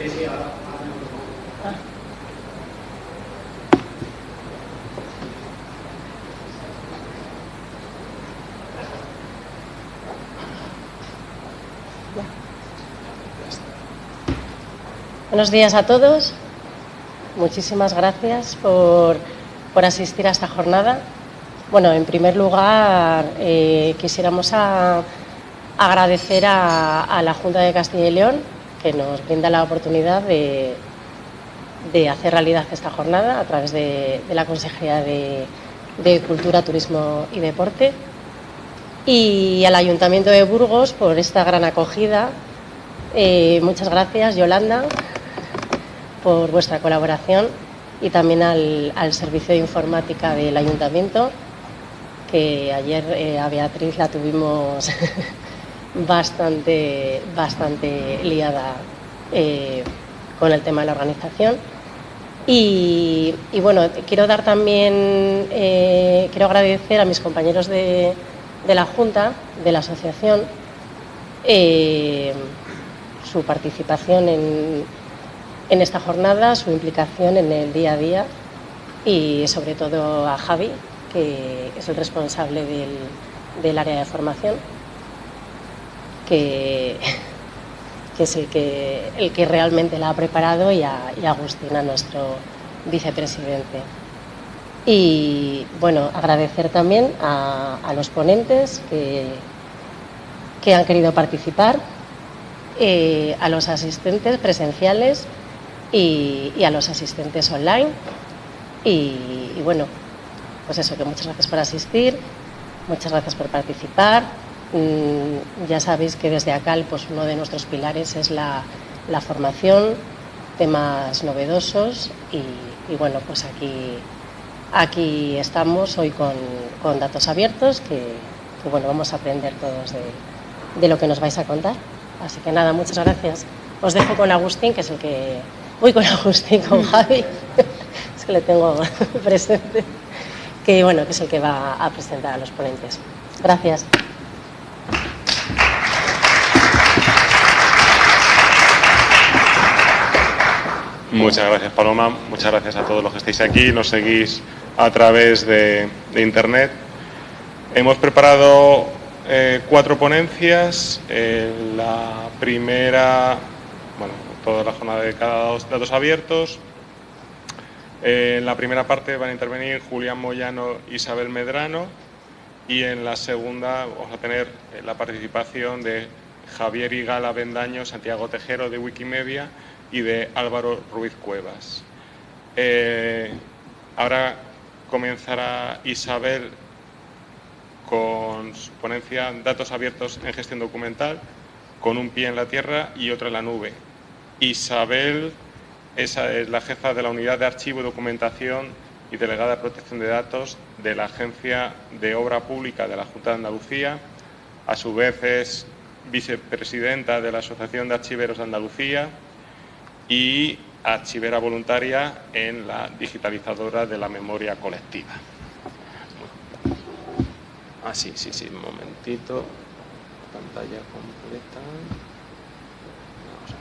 Sí, ahora. Buenos días a todos. Muchísimas gracias por asistir a esta jornada. Bueno, en primer lugar, quisiéramos agradecer a la Junta de Castilla y León, que nos brinda la oportunidad de hacer realidad esta jornada a través de la Consejería de Cultura, Turismo y Deporte, y al Ayuntamiento de Burgos por esta gran acogida. Muchas gracias, Yolanda, por vuestra colaboración, y también al Servicio de Informática del Ayuntamiento, que ayer a Beatriz la tuvimos bastante liada con el tema de la organización. Y bueno, quiero agradecer a mis compañeros de la Junta, de la asociación, su participación en esta jornada, su implicación en el día a día, y sobre todo a Javi, que es el responsable del área de formación, que es el que realmente la ha preparado, y a Agustina, nuestro vicepresidente. Y bueno, agradecer también a los ponentes que han querido participar, a los asistentes presenciales y a los asistentes online. Y bueno, pues eso, que muchas gracias por asistir, muchas gracias por participar. Ya sabéis que desde ACAL, pues uno de nuestros pilares es la formación, temas novedosos, y bueno, pues aquí estamos hoy con datos abiertos, que bueno, vamos a aprender todos de lo que nos vais a contar. Así que nada, muchas gracias. Os dejo con Agustín, que es el que... con Javi, es que le tengo presente, que bueno, que es el que va a presentar a los ponentes. Gracias. Muchas gracias, Paloma. Muchas gracias a todos los que estáis aquí. Nos seguís a través de Internet. Hemos preparado 4 ponencias. La primera, bueno, toda la jornada dedicada a datos abiertos. En la primera parte van a intervenir Julián Moyano e Isabel Medrano, y en la segunda vamos a tener la participación de Javier Igala Bendaño, Santiago Tejero de Wikimedia y de Álvaro Ruiz Cuevas. Ahora comenzará Isabel con su ponencia Datos abiertos en gestión documental, con un pie en la tierra y otro en la nube. Isabel es la jefa de la Unidad de Archivo y Documentación y delegada de Protección de Datos de la Agencia de Obra Pública de la Junta de Andalucía. A su vez es vicepresidenta de la Asociación de Archiveros de Andalucía y archivera voluntaria en la digitalizadora de la memoria colectiva. Sí, un momentito. Pantalla completa. Vamos a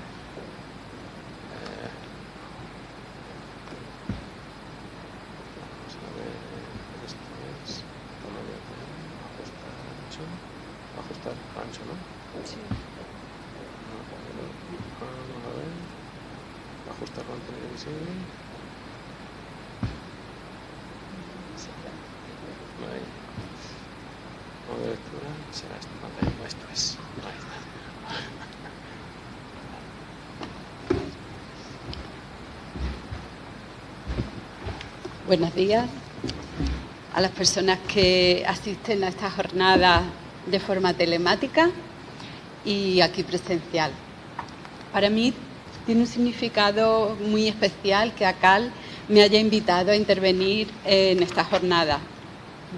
ver. Esto es... Ajustar ancho, ¿no? Sí. Vamos a ver. Ajustar contenido visible. Ahí. Modo de lectura. Será esta pantalla. Esto es. Ahí está. Buenos días a las personas que asisten a esta jornada de forma telemática y aquí presencial. Para mí tiene un significado muy especial que ACAL me haya invitado a intervenir en esta jornada.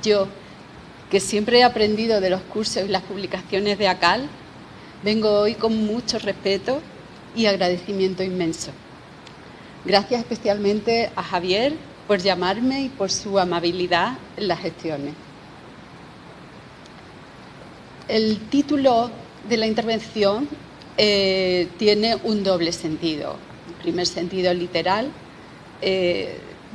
Yo, que siempre he aprendido de los cursos y las publicaciones de ACAL, vengo hoy con mucho respeto y agradecimiento inmenso. Gracias especialmente a Javier por llamarme y por su amabilidad en las gestiones. El título de la intervención tiene un doble sentido. en primer sentido literal,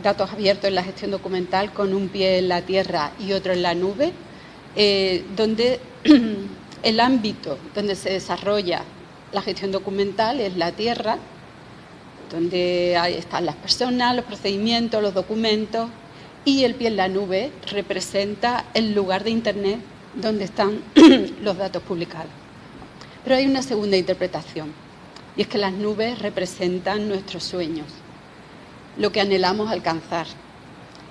datos abiertos en la gestión documental con un pie en la tierra y otro en la nube, donde el ámbito donde se desarrolla la gestión documental es la tierra, donde ahí están las personas, los procedimientos, los documentos, y el pie en la nube representa el lugar de Internet donde están los datos publicados. Pero hay una segunda interpretación, y es que las nubes representan nuestros sueños, lo que anhelamos alcanzar.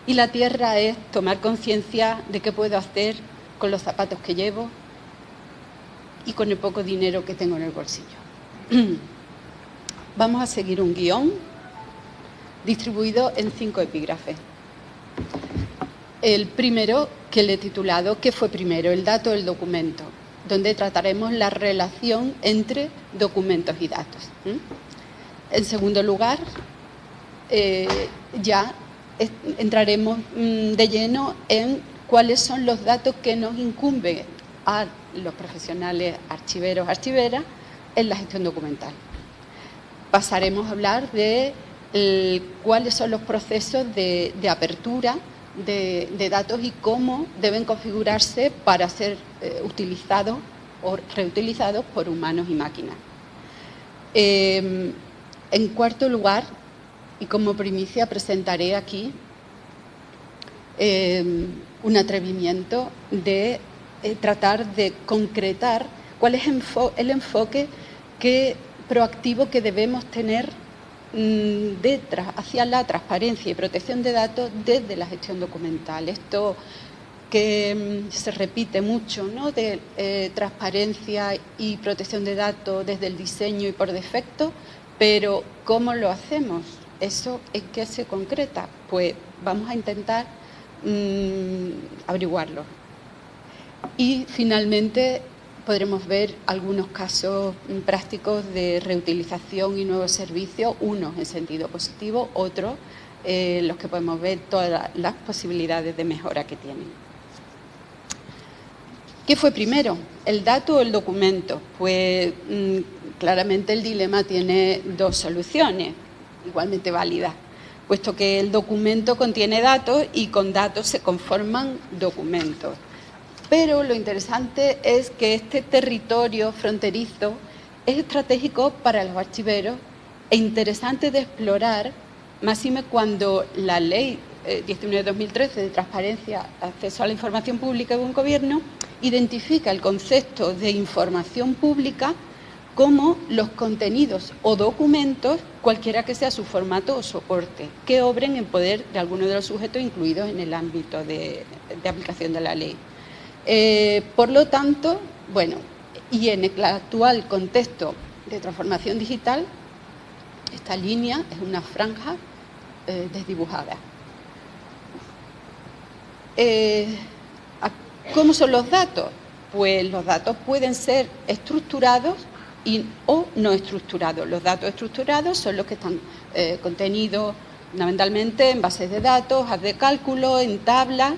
Y la tierra es tomar conciencia de qué puedo hacer con los zapatos que llevo y con el poco dinero que tengo en el bolsillo. Vamos a seguir un guión distribuido en 5 epígrafes. El primero, que le he titulado ¿Qué fue primero, el dato o el documento?, donde trataremos la relación entre documentos y datos. En segundo lugar, ya entraremos de lleno en cuáles son los datos que nos incumben a los profesionales archiveros, archiveras, en la gestión documental. Pasaremos a hablar de cuáles son los procesos de apertura de datos y cómo deben configurarse para ser utilizados o reutilizados por humanos y máquinas. En cuarto lugar, y como primicia, presentaré aquí un atrevimiento de tratar de concretar cuál es el enfoque proactivo que debemos tener hacia la transparencia y protección de datos desde la gestión documental. Esto que se repite mucho, ¿no?, de transparencia y protección de datos desde el diseño y por defecto, pero ¿cómo lo hacemos? ¿Eso en qué se concreta? Pues vamos a intentar averiguarlo. Y finalmente podremos ver algunos casos prácticos de reutilización y nuevos servicios, unos en sentido positivo, otros los que podemos ver todas las posibilidades de mejora que tienen. ¿Qué fue primero, el dato o el documento? Pues claramente el dilema tiene dos soluciones, igualmente válidas, puesto que el documento contiene datos y con datos se conforman documentos. Pero lo interesante es que este territorio fronterizo es estratégico para los archiveros e interesante de explorar, máxime cuando la Ley 19/2013 de Transparencia, Acceso a la Información Pública de un Gobierno identifica el concepto de información pública como los contenidos o documentos, cualquiera que sea su formato o soporte, que obren en poder de alguno de los sujetos incluidos en el ámbito de aplicación de la ley. Por lo tanto, bueno, y en el actual contexto de transformación digital, esta línea es una franja desdibujada. ¿Cómo son los datos? Pues los datos pueden ser estructurados o no estructurados. Los datos estructurados son los que están contenidos fundamentalmente en bases de datos, hojas de cálculo, en tablas,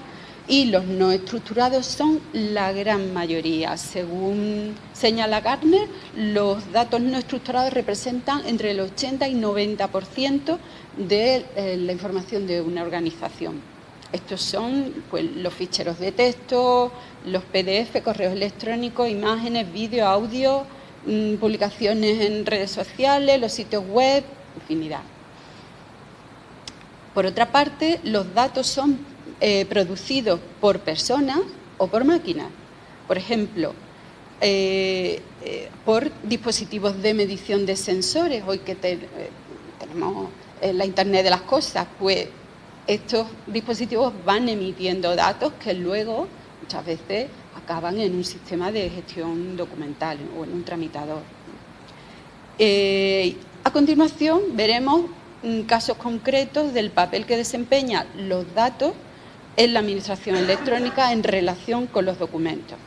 y los no estructurados son la gran mayoría. Según señala Gartner, los datos no estructurados representan entre el 80 y 90% de la información de una organización. Estos son pues, los ficheros de texto, los PDF, correos electrónicos, imágenes, vídeo, audio, publicaciones en redes sociales, los sitios web, infinidad. Por otra parte, los datos son producidos por personas o por máquinas. Por ejemplo, por dispositivos de medición de sensores. Hoy que tenemos la Internet de las cosas, pues estos dispositivos van emitiendo datos que luego muchas veces acaban en un sistema de gestión documental o en un tramitador. A continuación veremos casos concretos del papel que desempeñan los datos en la administración electrónica en relación con los documentos.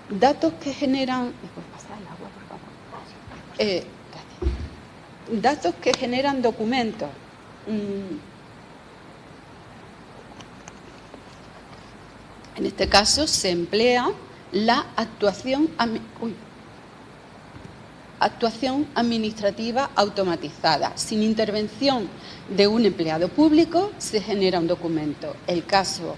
Datos que generan... ¿Puedes pasar el agua, por favor? Datos que generan documentos. En este caso se emplea la actuación... actuación administrativa automatizada. Sin intervención de un empleado público se genera un documento. El caso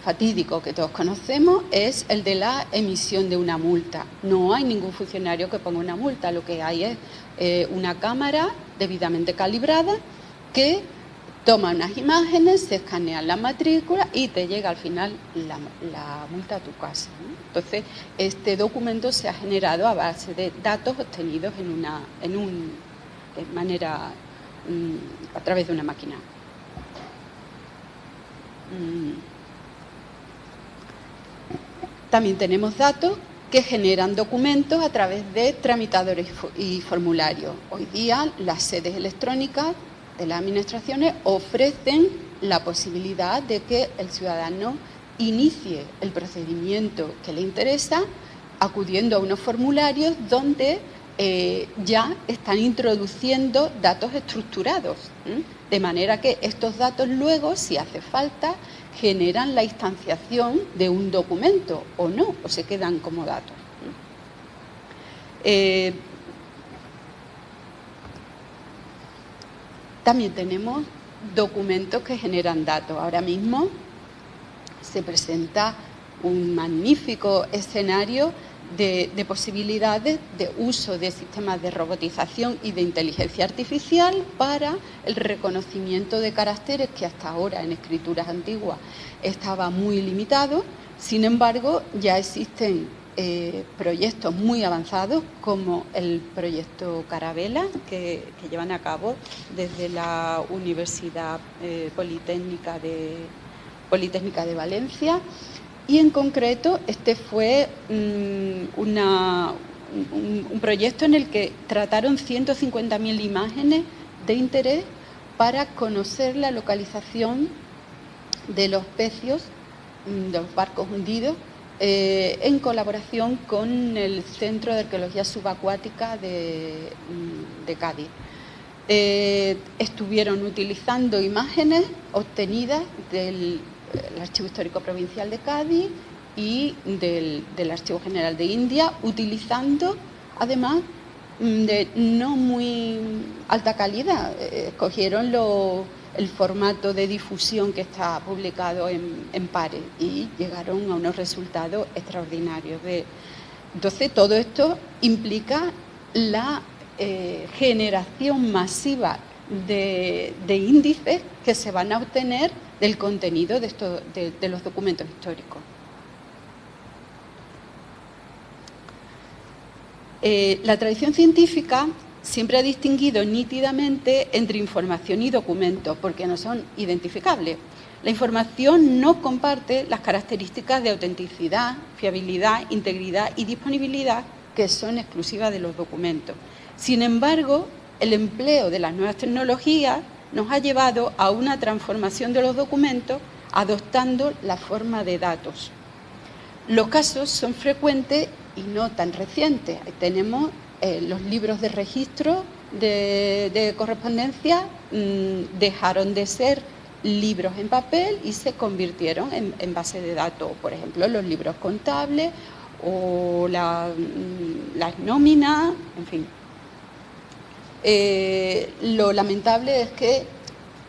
fatídico que todos conocemos es el de la emisión de una multa. No hay ningún funcionario que ponga una multa, lo que hay es una cámara debidamente calibrada que toma unas imágenes, se escanean la matrícula y te llega al final la multa a tu casa, ¿no? Entonces, este documento se ha generado a base de datos obtenidos a través de una máquina. También tenemos datos que generan documentos a través de tramitadores y formularios. Hoy día las sedes electrónicas de las administraciones ofrecen la posibilidad de que el ciudadano inicie el procedimiento que le interesa acudiendo a unos formularios donde ya están introduciendo datos estructurados, de manera que estos datos luego, si hace falta, generan la instanciación de un documento o no, o se quedan como datos. También tenemos documentos que generan datos. Ahora mismo se presenta un magnífico escenario de posibilidades de uso de sistemas de robotización y de inteligencia artificial para el reconocimiento de caracteres que hasta ahora en escrituras antiguas estaba muy limitado. Sin embargo, ya existen proyectos muy avanzados como el proyecto Carabela que llevan a cabo desde la Universidad Politécnica de Valencia. Y en concreto este fue un proyecto en el que trataron 150.000 imágenes de interés para conocer la localización de los pecios, de los barcos hundidos, en colaboración con el Centro de Arqueología Subacuática de Cádiz. Estuvieron utilizando imágenes obtenidas del Archivo Histórico Provincial de Cádiz y del Archivo General de India, utilizando además de no muy alta calidad. Escogieron el formato de difusión que está publicado en Pares y llegaron a unos resultados extraordinarios. Entonces, todo esto implica la generación masiva de índices que se van a obtener del contenido de los documentos históricos. La tradición científica siempre ha distinguido nítidamente entre información y documentos, porque no son identificables. La información no comparte las características de autenticidad, fiabilidad, integridad y disponibilidad que son exclusivas de los documentos. Sin embargo, el empleo de las nuevas tecnologías nos ha llevado a una transformación de los documentos adoptando la forma de datos. Los casos son frecuentes y no tan recientes. Tenemos los libros de registro de correspondencia, dejaron de ser libros en papel y se convirtieron en base de datos. Por ejemplo, los libros contables o las nóminas, en fin. Lo lamentable es que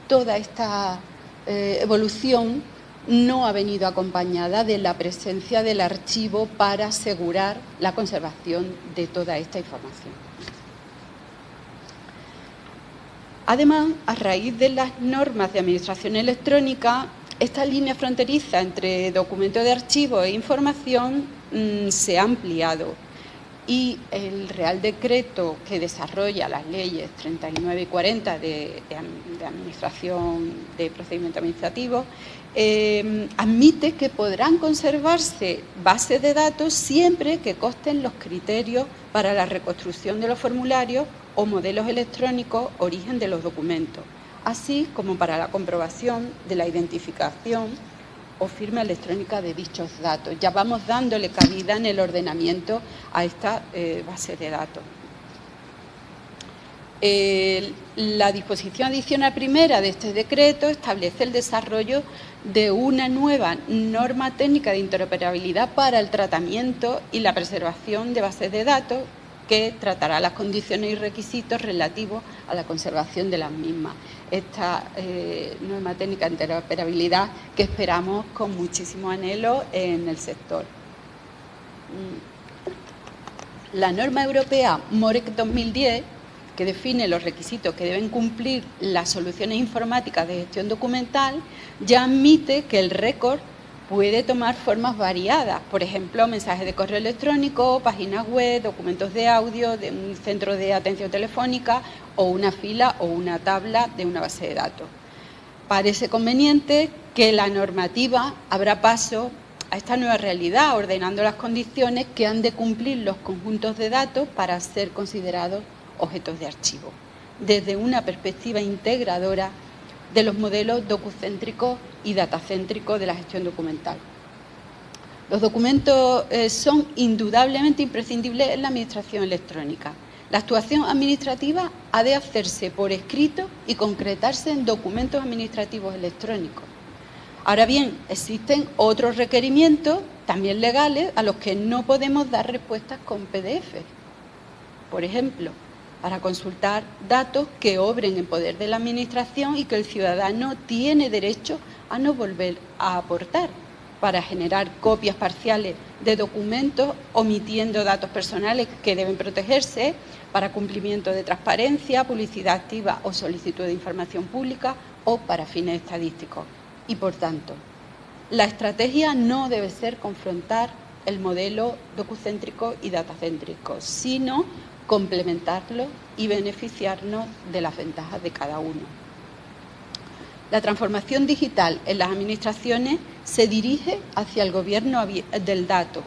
toda esta evolución no ha venido acompañada de la presencia del archivo para asegurar la conservación de toda esta información. Además, a raíz de las normas de administración electrónica, esta línea fronteriza entre documento de archivo e información se ha ampliado. Y el Real Decreto que desarrolla las leyes 39 y 40 de Administración de Procedimiento Administrativo admite que podrán conservarse bases de datos siempre que consten los criterios para la reconstrucción de los formularios o modelos electrónicos origen de los documentos, así como para la comprobación de la identificación o firma electrónica de dichos datos. Ya vamos dándole cabida en el ordenamiento a esta base de datos. La disposición adicional primera de este decreto establece el desarrollo de una nueva norma técnica de interoperabilidad para el tratamiento y la preservación de bases de datos que tratará las condiciones y requisitos relativos a la conservación de las mismas. Esta norma técnica de interoperabilidad que esperamos con muchísimo anhelo en el sector. La norma europea MOREC 2010, que define los requisitos que deben cumplir las soluciones informáticas de gestión documental, ya admite que el récord puede tomar formas variadas, por ejemplo, mensajes de correo electrónico, páginas web, documentos de audio, de un centro de atención telefónica o una fila o una tabla de una base de datos. Parece conveniente que la normativa abra paso a esta nueva realidad, ordenando las condiciones que han de cumplir los conjuntos de datos para ser considerados objetos de archivo, desde una perspectiva integradora de los modelos docucéntricos y datacéntricos de la gestión documental. Los documentos son indudablemente imprescindibles en la administración electrónica. La actuación administrativa ha de hacerse por escrito y concretarse en documentos administrativos electrónicos. Ahora bien, existen otros requerimientos, también legales, a los que no podemos dar respuestas con PDF. Por ejemplo, para consultar datos que obren en poder de la Administración y que el ciudadano tiene derecho a no volver a aportar, para generar copias parciales de documentos omitiendo datos personales que deben protegerse, para cumplimiento de transparencia, publicidad activa o solicitud de información pública o para fines estadísticos. Y, por tanto, la estrategia no debe ser confrontar el modelo docucéntrico y datacéntrico, sino complementarlo y beneficiarnos de las ventajas de cada uno. La transformación digital en las administraciones se dirige hacia el gobierno del dato,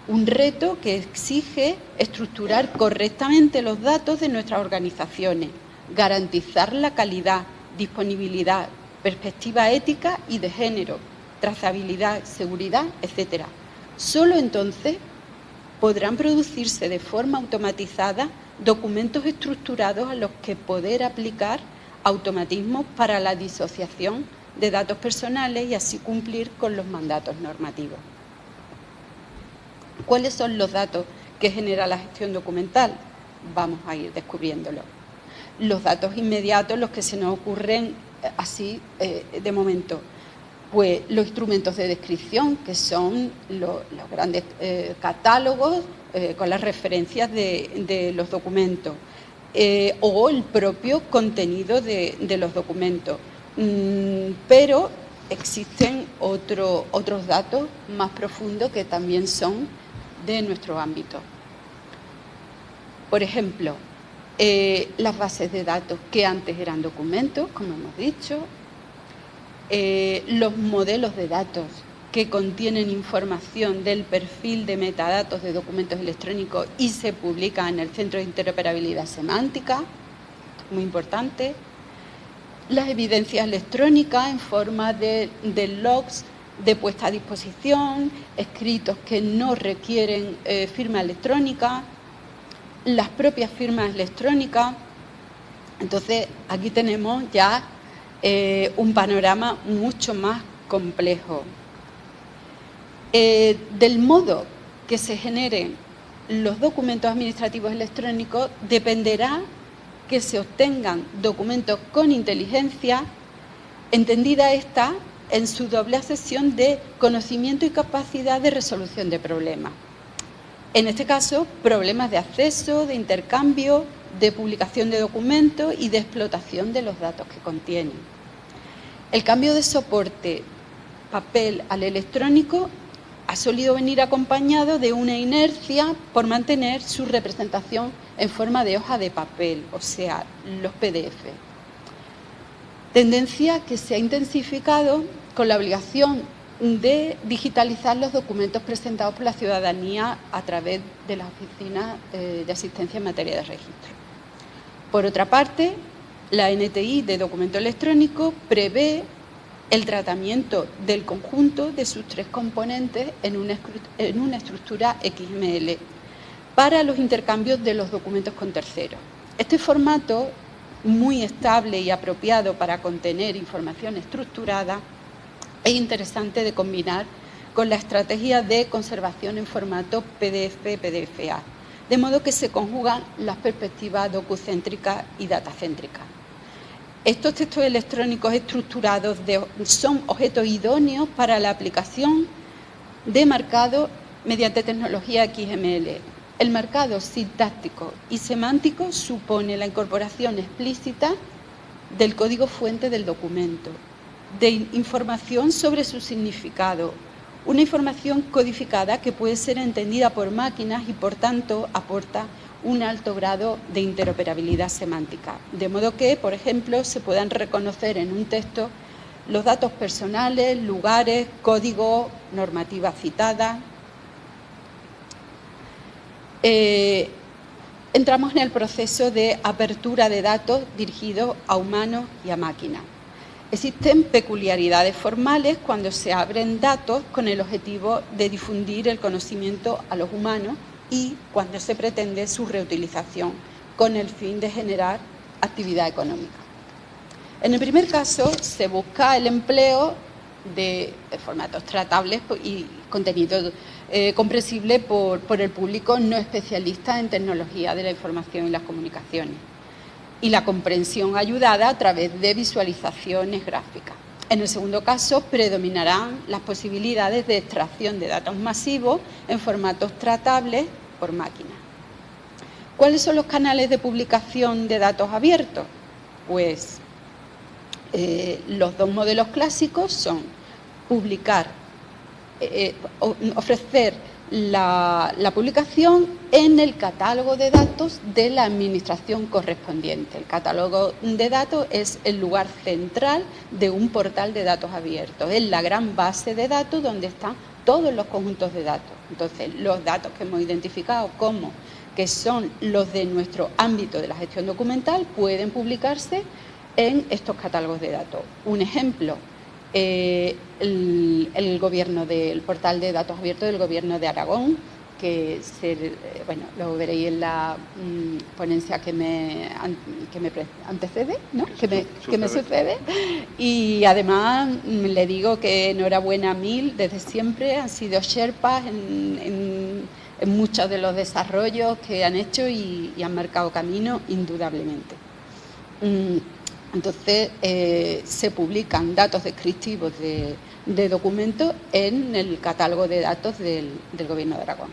un reto que exige estructurar correctamente los datos de nuestras organizaciones, garantizar la calidad, disponibilidad, perspectiva ética y de género, trazabilidad, seguridad, etc. Solo entonces podrán producirse de forma automatizada documentos estructurados a los que poder aplicar automatismos para la disociación de datos personales y así cumplir con los mandatos normativos. ¿Cuáles son los datos que genera la gestión documental? Vamos a ir descubriéndolo. Los datos inmediatos, los que se nos ocurren así de momento, pues los instrumentos de descripción, que son los grandes catálogos con las referencias de los documentos, o el propio contenido de los documentos. Pero existen otros datos más profundos que también son de nuestro ámbito. Por ejemplo, las bases de datos que antes eran documentos, como hemos dicho, los modelos de datos que contienen información del perfil de metadatos de documentos electrónicos y se publican en el Centro de Interoperabilidad Semántica, muy importante, las evidencias electrónicas en forma de logs de puesta a disposición, escritos que no requieren firma electrónica, las propias firmas electrónicas. Entonces, aquí tenemos ya un panorama mucho más complejo. Del modo que se generen los documentos administrativos electrónicos dependerá que se obtengan documentos con inteligencia, entendida esta en su doble acepción de conocimiento y capacidad de resolución de problemas. En este caso, problemas de acceso, de intercambio, de publicación de documentos y de explotación de los datos que contienen. El cambio de soporte papel al electrónico ha solido venir acompañado de una inercia por mantener su representación en forma de hoja de papel, o sea, los PDF. Tendencia que se ha intensificado con la obligación de digitalizar los documentos presentados por la ciudadanía a través de las oficinas de asistencia en materia de registro. Por otra parte, la NTI de documento electrónico prevé el tratamiento del conjunto de sus tres componentes en una estructura XML para los intercambios de los documentos con terceros. Este formato, muy estable y apropiado para contener información estructurada, es interesante de combinar con la estrategia de conservación en formato PDF-PDFA, de modo que se conjugan las perspectivas docucéntricas y datacéntricas. Estos textos electrónicos estructurados son objetos idóneos para la aplicación de marcado mediante tecnología XML. El marcado sintáctico y semántico supone la incorporación explícita del código fuente del documento, de información sobre su significado, una información codificada que puede ser entendida por máquinas y, por tanto, aporta un alto grado de interoperabilidad semántica. De modo que, por ejemplo, se puedan reconocer en un texto los datos personales, lugares, código, normativa citada. Entramos en el proceso de apertura de datos dirigidos a humanos y a máquinas. Existen peculiaridades formales cuando se abren datos con el objetivo de difundir el conocimiento a los humanos y cuando se pretende su reutilización con el fin de generar actividad económica. En el primer caso, se busca el empleo de formatos tratables y contenido comprensible por el público no especialista en tecnología de la información y las comunicaciones, y la comprensión ayudada a través de visualizaciones gráficas. En el segundo caso, predominarán las posibilidades de extracción de datos masivos en formatos tratables por máquina. ¿Cuáles son los canales de publicación de datos abiertos? Pues los dos modelos clásicos son ofrecer la publicación en el catálogo de datos de la administración correspondiente. El catálogo de datos es el lugar central de un portal de datos abiertos, es la gran base de datos donde están todos los conjuntos de datos. Entonces, los datos que hemos identificado como que son los de nuestro ámbito de la gestión documental pueden publicarse en estos catálogos de datos. Un ejemplo, el portal de datos abiertos del Gobierno de Aragón, que lo veréis en la ponencia que me antecede, ¿no? que me sucede. Y además le digo que enhorabuena a Mil, desde siempre han sido sherpas en muchos de los desarrollos que han hecho y han marcado camino indudablemente. Entonces, se publican datos descriptivos de documentos en el catálogo de datos del Gobierno de Aragón.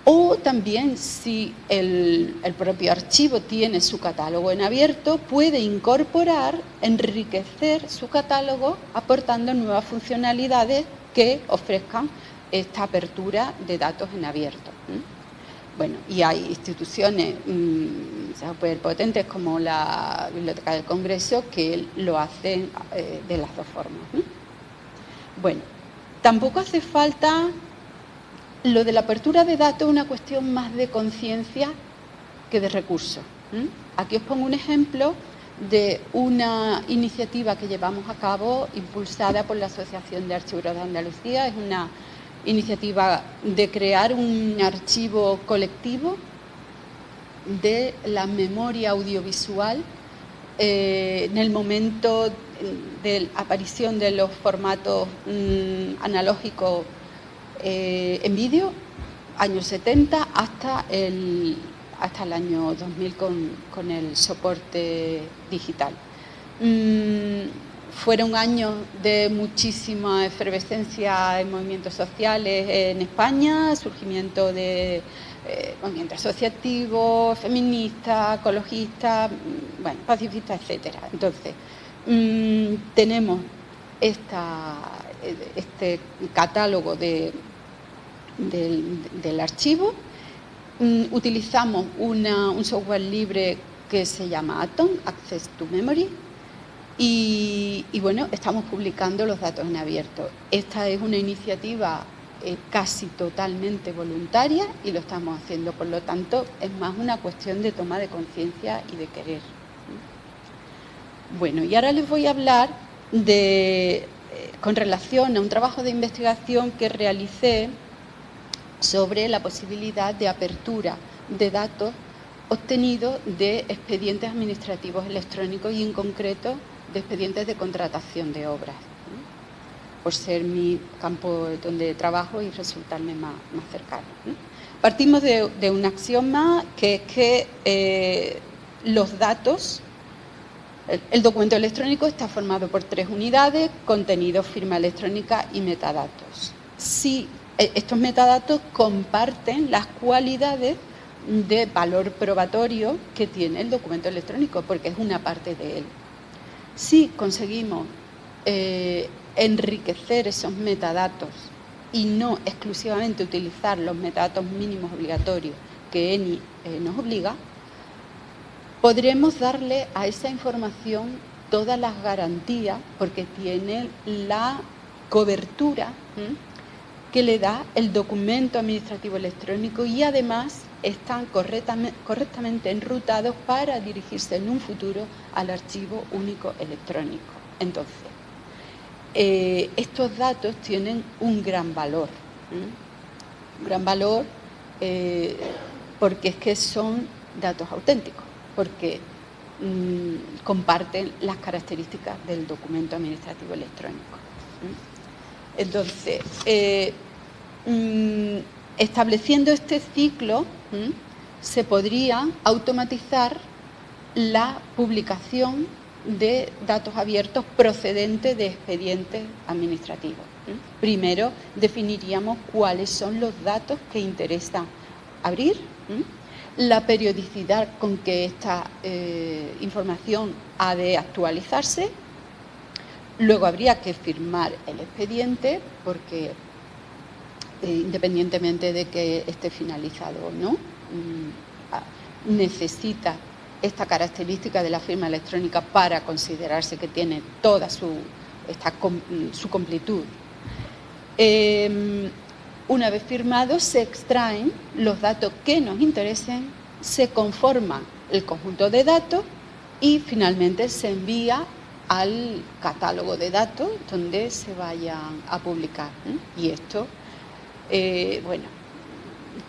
O también, si el propio archivo tiene su catálogo en abierto, puede incorporar, enriquecer su catálogo aportando nuevas funcionalidades que ofrezcan esta apertura de datos en abierto. Bueno, y hay instituciones súper potentes como la Biblioteca del Congreso que lo hacen de las dos formas, ¿no? Bueno, tampoco hace falta lo de la apertura de datos, una cuestión más de conciencia que de recursos. Aquí os pongo un ejemplo de una iniciativa que llevamos a cabo impulsada por la Asociación de Archiveros de Andalucía. Es una iniciativa de crear un archivo colectivo de la memoria audiovisual en el momento de la aparición de los formatos analógicos en vídeo, años 70 hasta el año 2000 con el soporte digital. Fueron años de muchísima efervescencia en movimientos sociales en España, surgimiento de movimientos asociativos, feministas, ecologistas, pacifistas, etcétera. Entonces, tenemos este catálogo del archivo. Utilizamos un software libre que se llama Atom, Access to Memory. Y bueno, estamos publicando los datos en abierto. Esta es una iniciativa casi totalmente voluntaria y lo estamos haciendo, por lo tanto, es más una cuestión de toma de conciencia y de querer. Bueno, y ahora les voy a hablar con relación a un trabajo de investigación que realicé sobre la posibilidad de apertura de datos obtenidos de expedientes administrativos electrónicos y, en concreto, de expedientes de contratación de obras, por ser mi campo donde trabajo y resultarme más cercano. Partimos de un axioma que es que los datos, el documento electrónico está formado por 3 unidades: contenido, firma electrónica y metadatos. Si estos metadatos comparten las cualidades de valor probatorio que tiene el documento electrónico, porque es una parte de él. Si conseguimos enriquecer esos metadatos y no exclusivamente utilizar los metadatos mínimos obligatorios que ENI nos obliga, podremos darle a esa información todas las garantías, porque tiene la cobertura que le da el documento administrativo electrónico, y además están correctamente enrutados para dirigirse en un futuro al archivo único electrónico. Entonces, estos datos tienen un gran valor. Un gran valor porque es que son datos auténticos, porque comparten las características del documento administrativo electrónico. Entonces, estableciendo este ciclo, se podría automatizar la publicación de datos abiertos procedentes de expedientes administrativos. Primero definiríamos cuáles son los datos que interesa abrir, la periodicidad con que esta información ha de actualizarse. Luego habría que firmar el expediente, porque independientemente de que esté finalizado o no, necesita esta característica de la firma electrónica para considerarse que tiene toda su completud. Una vez firmados, se extraen los datos que nos interesen, se conforma el conjunto de datos y finalmente se envía al catálogo de datos donde se vayan a publicar. Y esto, bueno,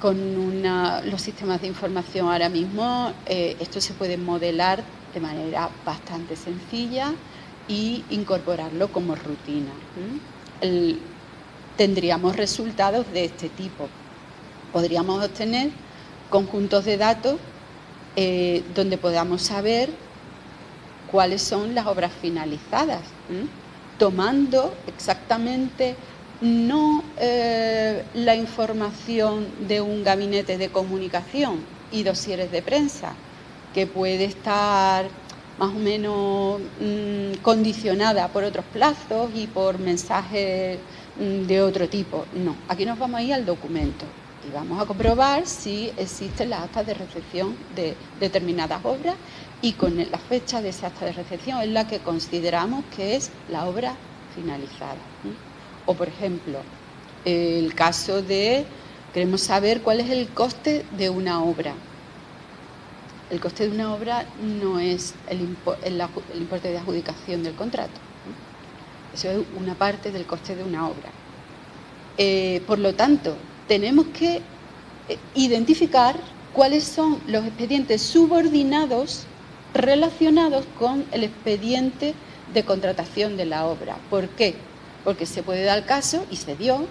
con los sistemas de información ahora mismo, esto se puede modelar de manera bastante sencilla y incorporarlo como rutina. Tendríamos resultados de este tipo. Podríamos obtener conjuntos de datos donde podamos saber cuáles son las obras finalizadas, tomando exactamente no la información de un gabinete de comunicación y dosieres de prensa, que puede estar más o menos condicionada por otros plazos y por mensajes de otro tipo. No, aquí nos vamos a ir al documento y vamos a comprobar si existen las actas de recepción de determinadas obras, y con la fecha de esa acta de recepción es la que consideramos que es la obra finalizada. O, por ejemplo, el caso de queremos saber cuál es el coste de una obra. El coste de una obra no es el importe de adjudicación del contrato. Eso es una parte del coste de una obra. Por lo tanto, tenemos que identificar cuáles son los expedientes subordinados relacionados con el expediente de contratación de la obra. ¿Por qué? Porque se puede dar el caso, y se dio,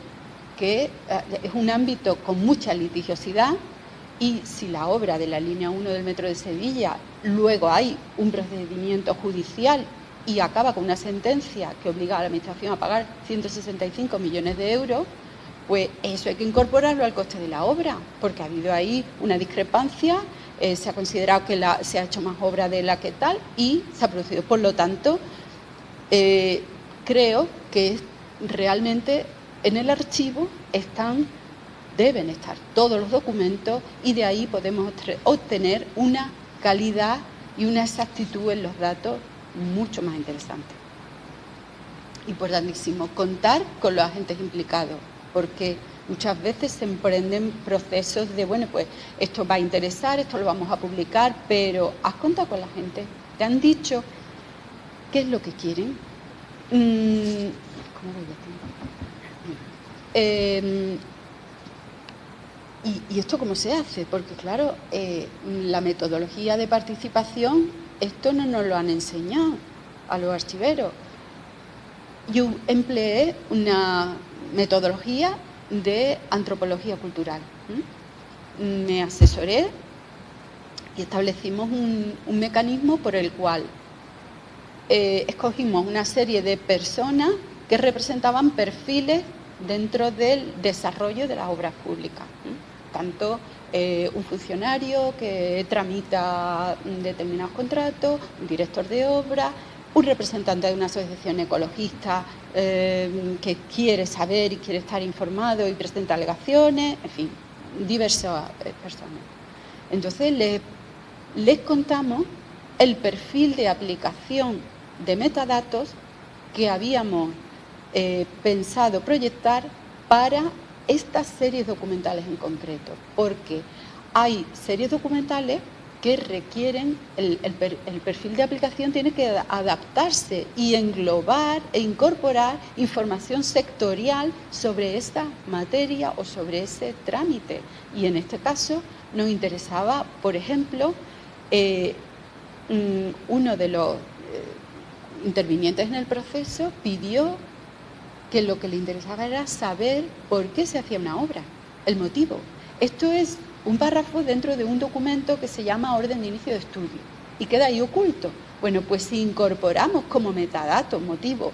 que es un ámbito con mucha litigiosidad, y si la obra de la línea 1 del Metro de Sevilla luego hay un procedimiento judicial y acaba con una sentencia que obliga a la Administración a pagar 165 millones de euros, pues eso hay que incorporarlo al coste de la obra, porque ha habido ahí una discrepancia, se ha considerado que se ha hecho más obra de la que tal y se ha producido. Por lo tanto, creo que realmente en el archivo deben estar todos los documentos, y de ahí podemos obtener una calidad y una exactitud en los datos mucho más interesante. Importantísimo contar con los agentes implicados, porque muchas veces se emprenden procesos de, bueno, pues esto va a interesar, esto lo vamos a publicar, pero ¿has contado con la gente? ¿Te han dicho qué es lo que quieren? ¿Cómo voy a tiempo? ¿Y esto cómo se hace? Porque claro, la metodología de participación, esto no nos lo han enseñado a los archiveros. Yo empleé una metodología de antropología cultural. me asesoré y establecimos un mecanismo por el cual escogimos una serie de personas que representaban perfiles dentro del desarrollo de las obras públicas. Tanto un funcionario que tramita determinados contratos, un director de obra, un representante de una asociación ecologista que quiere saber y quiere estar informado y presenta alegaciones, en fin, diversas personas. Entonces les contamos el perfil de aplicación de metadatos que habíamos pensado proyectar para estas series documentales en concreto, porque hay series documentales que requieren, el perfil de aplicación tiene que adaptarse y englobar e incorporar información sectorial sobre esta materia o sobre ese trámite. Y en este caso nos interesaba, por ejemplo, uno de los intervinientes en el proceso pidió que lo que le interesaba era saber por qué se hacía una obra, el motivo. Esto es un párrafo dentro de un documento que se llama Orden de Inicio de Estudio y queda ahí oculto. Bueno, pues si incorporamos como metadato, motivo,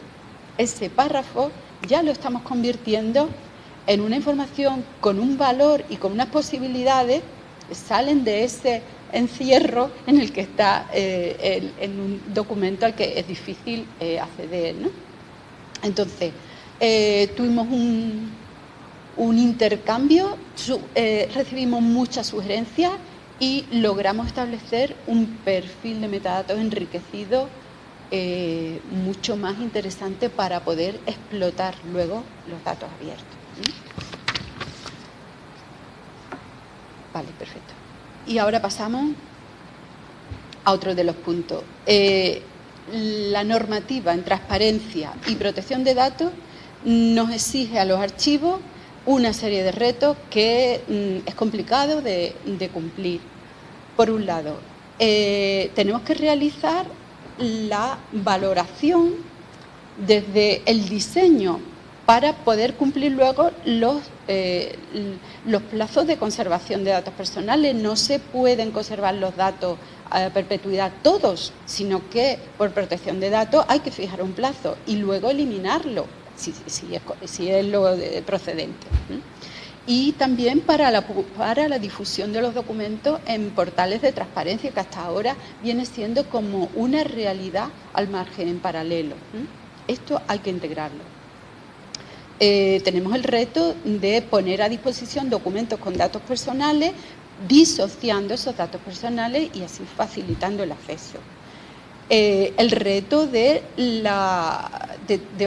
ese párrafo, ya lo estamos convirtiendo en una información con un valor y con unas posibilidades que salen de ese encierro en el que está en un documento al que es difícil acceder, ¿no? Entonces, tuvimos un intercambio, recibimos muchas sugerencias y logramos establecer un perfil de metadatos enriquecido mucho más interesante para poder explotar luego los datos abiertos. Vale, perfecto. Y ahora pasamos a otro de los puntos. La normativa en transparencia y protección de datos nos exige a los archivos una serie de retos que es complicado de cumplir. Por un lado, tenemos que realizar la valoración desde el diseño para poder cumplir luego los plazos de conservación de datos personales. No se pueden conservar los datos a perpetuidad todos, sino que por protección de datos hay que fijar un plazo y luego eliminarlo, si es lo procedente. Y también para la difusión de los documentos en portales de transparencia, que hasta ahora viene siendo como una realidad al margen, en paralelo. Esto hay que integrarlo. Tenemos el reto de poner a disposición documentos con datos personales, disociando esos datos personales y así facilitando el acceso. El reto de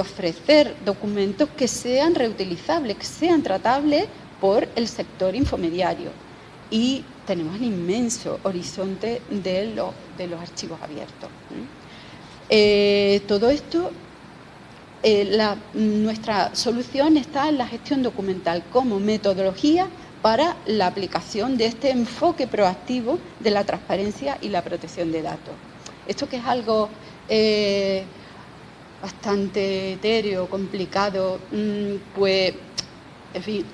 ofrecer documentos que sean reutilizables, que sean tratables por el sector infomediario. Y tenemos el inmenso horizonte de los archivos abiertos. Todo esto, nuestra solución está en la gestión documental como metodología para la aplicación de este enfoque proactivo de la transparencia y la protección de datos. Esto que es algo bastante etéreo, complicado, pues, en fin,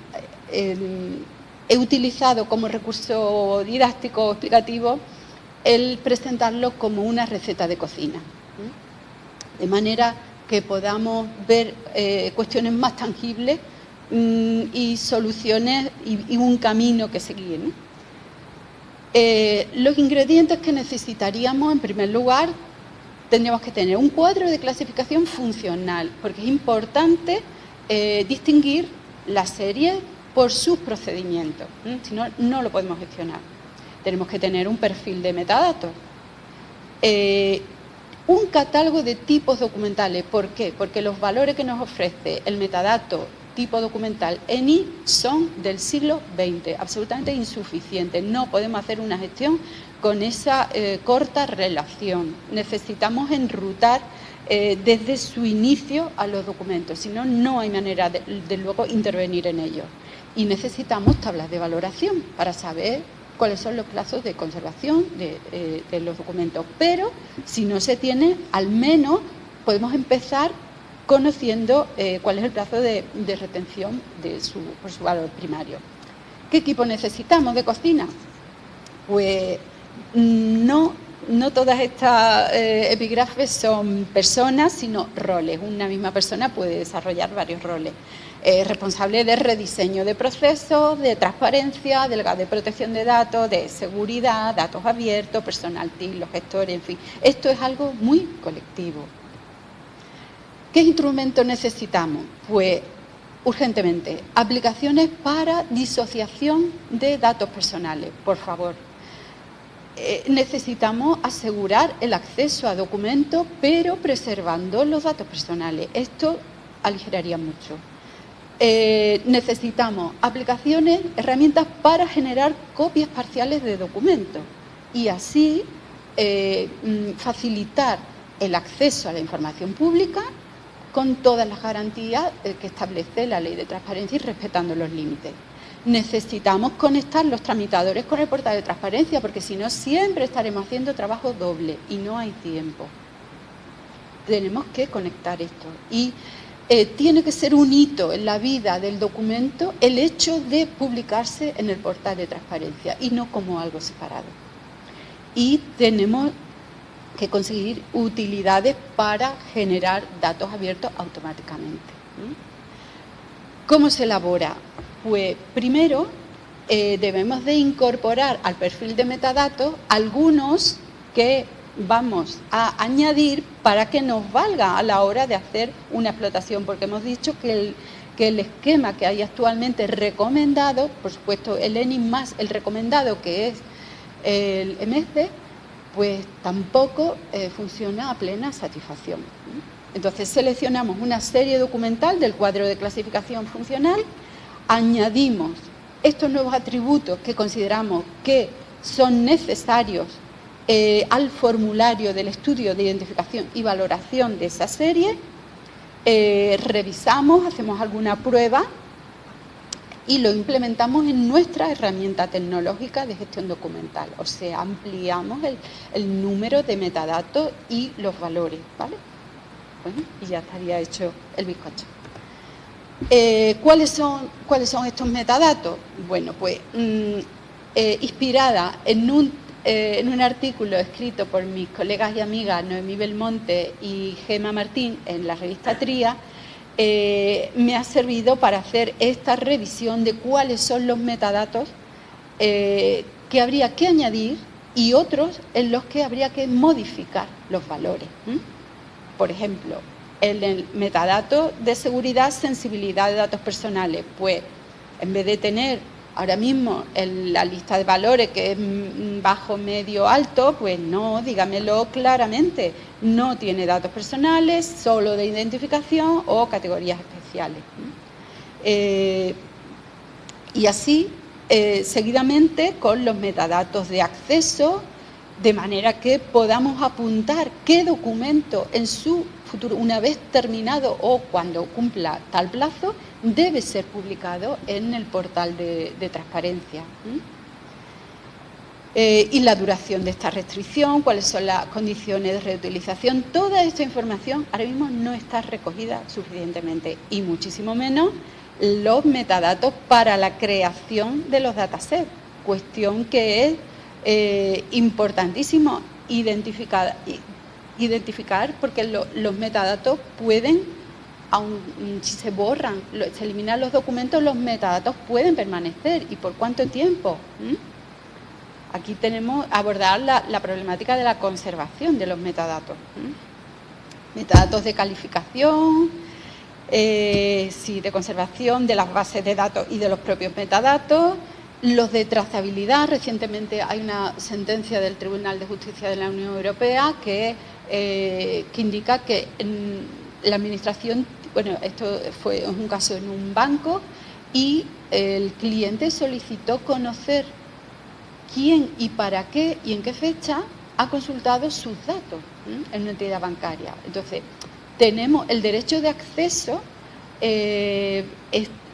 he utilizado como recurso didáctico explicativo el presentarlo como una receta de cocina, de manera que podamos ver cuestiones más tangibles y soluciones y un camino que seguir, ¿no? Los ingredientes que necesitaríamos, en primer lugar, tendríamos que tener un cuadro de clasificación funcional, porque es importante distinguir las series por sus procedimientos, si no, no lo podemos gestionar. Tenemos que tener un perfil de metadatos, un catálogo de tipos documentales. ¿Por qué? Porque los valores que nos ofrece el metadato tipo documental ENI son del siglo XX, absolutamente insuficientes. No podemos hacer una gestión con esa corta relación. Necesitamos enrutar desde su inicio a los documentos, si no, no hay manera de luego intervenir en ellos. Y necesitamos tablas de valoración para saber cuáles son los plazos de conservación de los documentos. Pero si no se tiene, al menos podemos empezar conociendo cuál es el plazo de retención por su valor primario. ¿Qué equipo necesitamos de cocina? Pues no todas estas epígrafes son personas, sino roles. Una misma persona puede desarrollar varios roles. Responsable de rediseño de procesos, de transparencia, delegado de protección de datos, de seguridad, datos abiertos, personal TIC, los gestores, en fin. Esto es algo muy colectivo. ¿Qué instrumentos necesitamos? Pues urgentemente, aplicaciones para disociación de datos personales, por favor. Necesitamos asegurar el acceso a documentos, pero preservando los datos personales. Esto aligeraría mucho. Necesitamos aplicaciones, herramientas para generar copias parciales de documentos y así facilitar el acceso a la información pública con todas las garantías que establece la Ley de Transparencia y respetando los límites. Necesitamos conectar los tramitadores con el portal de transparencia, porque si no siempre estaremos haciendo trabajo doble y no hay tiempo. Tenemos que conectar esto y tiene que ser un hito en la vida del documento el hecho de publicarse en el portal de transparencia y no como algo separado. Y tenemos que conseguir utilidades para generar datos abiertos automáticamente. ¿Cómo se elabora? Pues primero debemos de incorporar al perfil de metadatos algunos que vamos a añadir para que nos valga a la hora de hacer una explotación, porque hemos dicho que el esquema que hay actualmente recomendado, por supuesto el ENIM más el recomendado que es el MC, pues tampoco funciona a plena satisfacción. Entonces seleccionamos una serie documental del cuadro de clasificación funcional, añadimos estos nuevos atributos que consideramos que son necesarios al formulario del estudio de identificación y valoración de esa serie, revisamos, hacemos alguna prueba y lo implementamos en nuestra herramienta tecnológica de gestión documental, o sea, ampliamos el número de metadatos y los valores, ¿vale? Bueno, y ya estaría hecho el bizcocho. ¿Cuáles son estos metadatos? Bueno, pues inspirada en un artículo escrito por mis colegas y amigas Noemí Belmonte y Gemma Martín en la revista Tria, me ha servido para hacer esta revisión de cuáles son los metadatos que habría que añadir y otros en los que habría que modificar los valores. Por ejemplo, el metadato de seguridad, sensibilidad de datos personales, pues en vez de tener ahora mismo la lista de valores que es bajo, medio, alto, pues no, dígamelo claramente, no tiene datos personales, solo de identificación o categorías especiales. Y así seguidamente con los metadatos de acceso, de manera que podamos apuntar qué documento en su futuro, una vez terminado o cuando cumpla tal plazo, debe ser publicado en el portal de transparencia. Y la duración de esta restricción, cuáles son las condiciones de reutilización, toda esta información ahora mismo no está recogida suficientemente y muchísimo menos los metadatos para la creación de los datasets, cuestión que es importantísimo identificar porque los metadatos pueden, aun si se borran, se eliminan los documentos, los metadatos pueden permanecer. ¿Y por cuánto tiempo? Aquí tenemos abordar la problemática de la conservación de los metadatos. Metadatos de calificación, de conservación de las bases de datos y de los propios metadatos, los de trazabilidad. Recientemente hay una sentencia del Tribunal de Justicia de la Unión Europea que indica que la Administración, bueno, esto fue un caso en un banco y el cliente solicitó conocer quién y para qué y en qué fecha ha consultado sus datos en una entidad bancaria. Entonces, tenemos el derecho de acceso,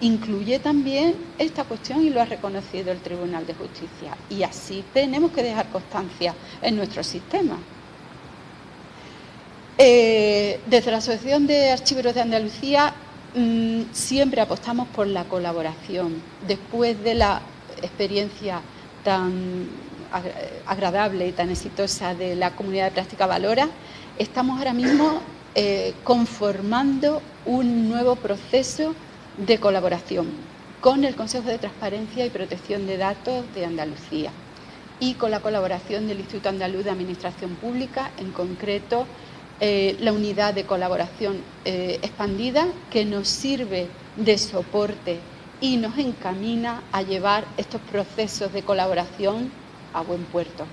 incluye también esta cuestión y lo ha reconocido el Tribunal de Justicia. Y así tenemos que dejar constancia en nuestro sistema. Desde la Asociación de Archiveros de Andalucía siempre apostamos por la colaboración. Después de la experiencia tan agradable y tan exitosa de la comunidad de práctica valora, estamos ahora mismo conformando un nuevo proceso de colaboración con el Consejo de Transparencia y Protección de Datos de Andalucía y con la colaboración del Instituto Andaluz de Administración Pública, en concreto la unidad de colaboración expandida, que nos sirve de soporte y nos encamina a llevar estos procesos de colaboración a buen puerto.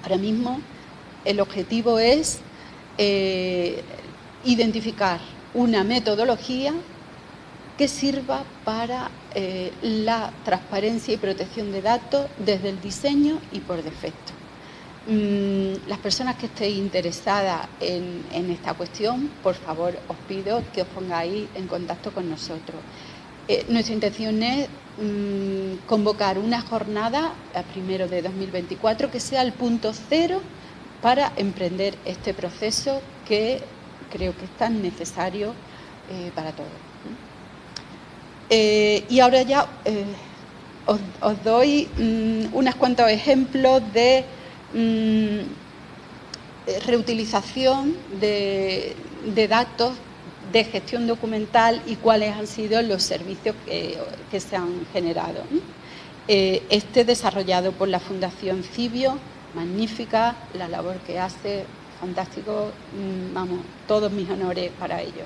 Ahora mismo el objetivo es identificar una metodología que sirva para la transparencia y protección de datos desde el diseño y por defecto. Las personas que estéis interesadas en esta cuestión, por favor, os pido que os pongáis en contacto con nosotros. Nuestra intención es convocar una jornada a 1 de 2024 que sea el punto cero para emprender este proceso que creo que es tan necesario para todos. Y ahora ya os doy unos cuantos ejemplos de reutilización de datos de gestión documental y cuáles han sido los servicios que se han generado. Desarrollado por la Fundación Cibio, magnífica la labor que hace, fantástico, vamos, todos mis honores para ello.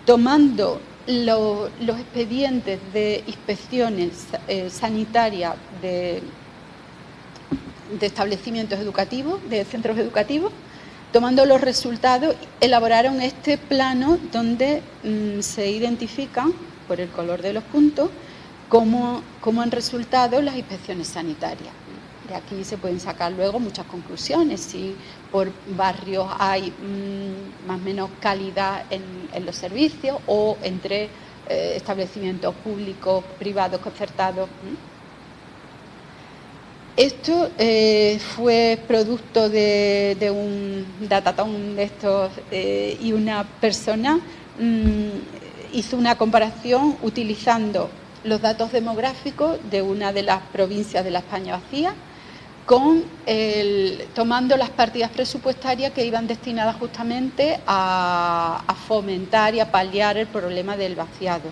Tomando los expedientes de inspecciones sanitarias de establecimientos educativos, de centros educativos, tomando los resultados, elaboraron este plano donde se identifican, por el color de los puntos, cómo han resultado las inspecciones sanitarias. De aquí se pueden sacar luego muchas conclusiones, si por barrios hay más o menos calidad en los servicios o entre establecimientos públicos, privados, concertados. Esto fue producto de un datathon de estos y una persona hizo una comparación utilizando los datos demográficos de una de las provincias de la España vacía tomando las partidas presupuestarias que iban destinadas justamente a fomentar y a paliar el problema del vaciado.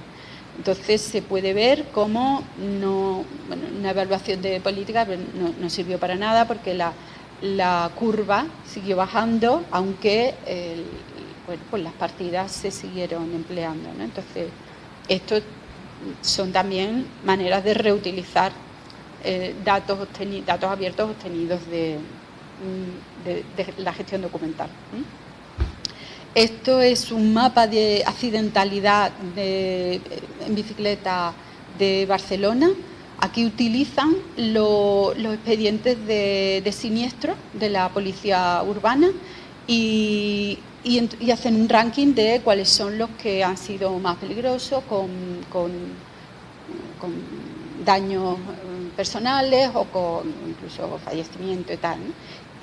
Entonces se puede ver cómo una evaluación de política no sirvió para nada porque la curva siguió bajando, aunque pues las partidas se siguieron empleando, ¿no? Entonces, estos son también maneras de reutilizar datos abiertos obtenidos de la gestión documental. Esto es un mapa de accidentalidad en bicicleta de Barcelona. Aquí utilizan los expedientes de siniestros de la policía urbana y hacen un ranking de cuáles son los que han sido más peligrosos, con daños personales o con incluso fallecimiento y tal, ¿no?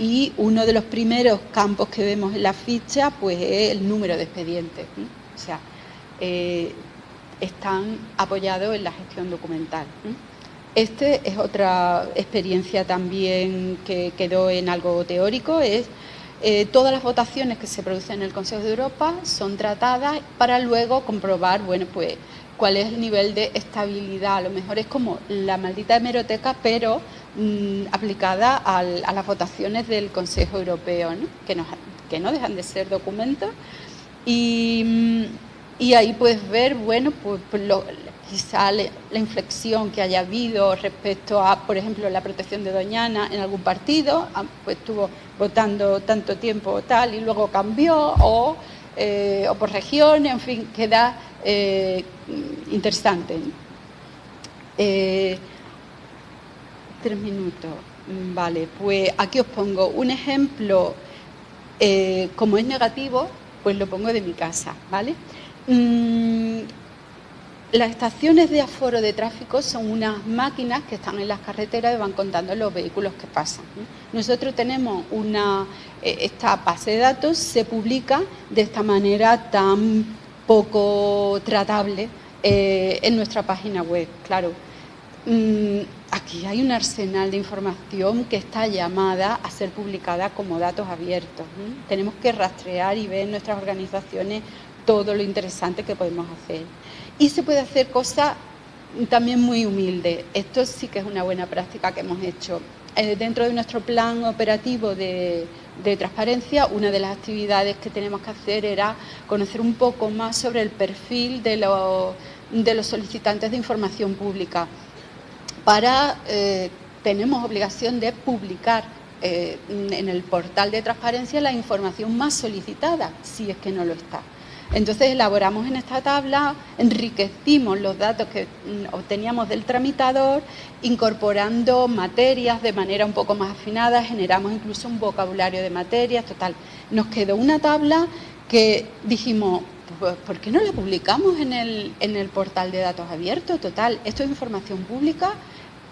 Y uno de los primeros campos que vemos en la ficha pues es el número de expedientes, ¿no? O sea, están apoyados en la gestión documental, ¿no? Es otra experiencia también que quedó en algo teórico, es todas las votaciones que se producen en el Consejo de Europa son tratadas para luego comprobar, bueno, pues cuál es el nivel de estabilidad. A lo mejor es como la maldita hemeroteca, pero aplicada a las votaciones del Consejo Europeo, ¿no? Que no dejan de ser documentos. Y ahí puedes ver, bueno, pues quizá la inflexión que haya habido respecto a, por ejemplo, la protección de Doñana en algún partido, pues estuvo votando tanto tiempo tal y luego cambió, o por regiones, en fin, queda interesante, ¿no? 3 minutos. Vale, pues aquí os pongo un ejemplo. Como es negativo, pues lo pongo de mi casa, ¿vale? Las estaciones de aforo de tráfico son unas máquinas que están en las carreteras y van contando los vehículos que pasan, ¿no? Nosotros tenemos esta base de datos, se publica de esta manera tan poco tratable en nuestra página web. Claro, aquí hay un arsenal de información que está llamada a ser publicada como datos abiertos. Tenemos que rastrear y ver en nuestras organizaciones todo lo interesante que podemos hacer. Y se puede hacer cosas también muy humildes. Esto sí que es una buena práctica que hemos hecho. Dentro de nuestro plan operativo de transparencia, una de las actividades que tenemos que hacer era conocer un poco más sobre el perfil de los solicitantes de información pública. Tenemos obligación de publicar en el portal de transparencia la información más solicitada, si es que no lo está. Entonces elaboramos en esta tabla, enriquecimos los datos que obteníamos del tramitador, incorporando materias de manera un poco más afinada, generamos incluso un vocabulario de materias, total. Nos quedó una tabla que dijimos, pues, ¿por qué no la publicamos en el portal de datos abiertos? Total, esto es información pública,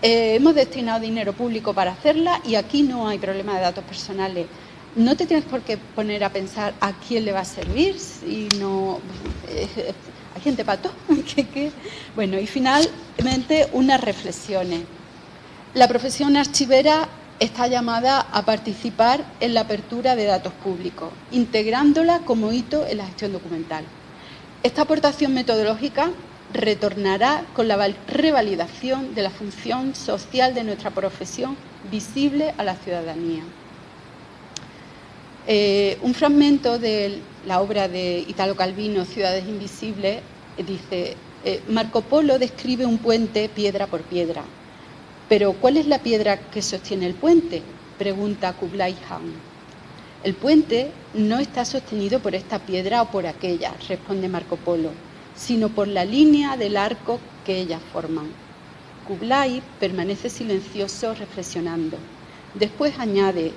hemos destinado dinero público para hacerla y aquí no hay problema de datos personales. No te tienes por qué poner a pensar a quién le va a servir, si no, hay gente pato. Bueno, y finalmente unas reflexiones. La profesión archivera está llamada a participar en la apertura de datos públicos, integrándola como hito en la gestión documental. Esta aportación metodológica retornará con la revalidación de la función social de nuestra profesión visible a la ciudadanía. Un fragmento de la obra de Italo Calvino, Ciudades Invisibles, dice: Marco Polo describe un puente piedra por piedra. ¿Pero cuál es la piedra que sostiene el puente?, pregunta Kublai Khan. El puente no está sostenido por esta piedra o por aquella, responde Marco Polo, sino por la línea del arco que ellas forman. Kublai permanece silencioso reflexionando. Después añade: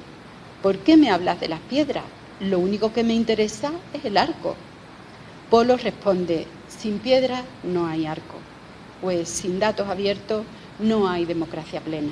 ¿por qué me hablas de las piedras? Lo único que me interesa es el arco. Polo responde: sin piedra no hay arco, pues sin datos abiertos no hay democracia plena.